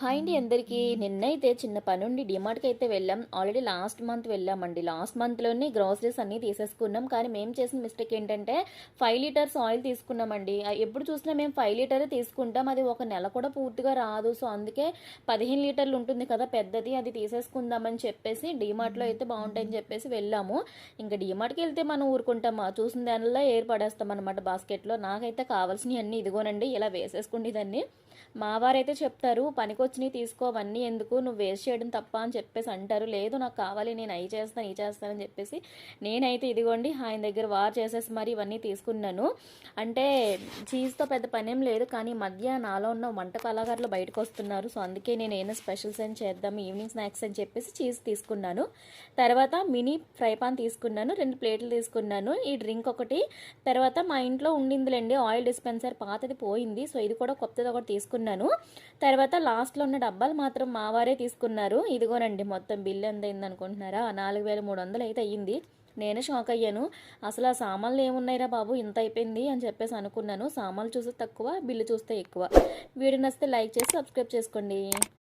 Hi అండి అందరికీ. నిన్నైతే చిన్న పనుండి డీమార్ట్కి అయితే వెళ్ళాం. ఆల్రెడీ లాస్ట్ మంత్ వెళ్ళామండి. లాస్ట్ మంత్లోనే గ్రాసరీస్ అన్నీ తీసేసుకున్నాం. కానీ మేము చేసిన మిస్టేక్ ఏంటంటే 5 లీటర్స్ ఆయిల్ తీసుకున్నామండి. ఎప్పుడు చూసినా మేము 5 లీటర్ తీసుకుంటాం. అది ఒక నెల కూడా పూర్తిగా రాదు. సో అందుకే 15 లీటర్లు ఉంటుంది కదా పెద్దది, అది తీసేసుకుందామని చెప్పేసి డీమార్ట్లో అయితే బాగుంటాయని చెప్పేసి వెళ్ళాము. ఇంకా డీమార్ట్కి వెళ్తే మనం ఊరుకుంటాం, చూసిన దానిలో ఏర్పడేస్తాం అనమాట బాస్కెట్లో. నాకైతే కావాల్సినవి అన్నీ ఇదిగోనండి, ఇలా వేసేసుకునేదాన్ని. మా వారైతే చెప్తారు, పనికొచ్చినవి తీసుకో, అవన్నీ ఎందుకు, నువ్వు వేస్ట్ చేయడం తప్ప అని చెప్పేసి అంటారు. లేదు నాకు కావాలి, నేను అవి చేస్తాను ఈ చేస్తానని చెప్పేసి నేనైతే ఇదిగోండి ఆయన దగ్గర వార్ చేసేసి మరి ఇవన్నీ తీసుకున్నాను. అంటే చీజ్తో పెద్ద పనేం లేదు, కానీ మధ్య నాలో ఉన్న వంట కళాకారులు బయటకు వస్తున్నారు. సో అందుకే నేను ఏమైనా స్పెషల్స్ అని చేద్దాం, ఈవినింగ్ స్నాక్స్ అని చెప్పేసి చీజ్ తీసుకున్నాను. తర్వాత మినీ ఫ్రై పాన్ తీసుకున్నాను, 2 ప్లేట్లు తీసుకున్నాను, ఈ డ్రింక్ ఒకటి. తర్వాత మా ఇంట్లో ఉండిందిలేండి ఆయిల్ డిస్పెన్సర్, పాతది పోయింది. సో ఇది కూడా కొత్తది ఒకటి తీసుకున్నాను. తర్వాత లాస్ట్లో ఉన్న డబ్బాలు మాత్రం మా వారే తీసుకున్నారు. ఇదిగోనండి మొత్తం బిల్ ఎంత అయింది అనుకుంటున్నారా? 4300 అయితే అయ్యింది. నేనే షాక్ అయ్యాను. అసలు ఆ సామాన్లు ఏమున్నాయిరా బాబు ఇంత అయిపోయింది అని చెప్పేసి అనుకున్నాను. సామాన్లు చూస్తే తక్కువ, బిల్లు చూస్తే ఎక్కువ. వీడియో నచ్చితే లైక్ చేసి సబ్స్క్రైబ్ చేసుకోండి.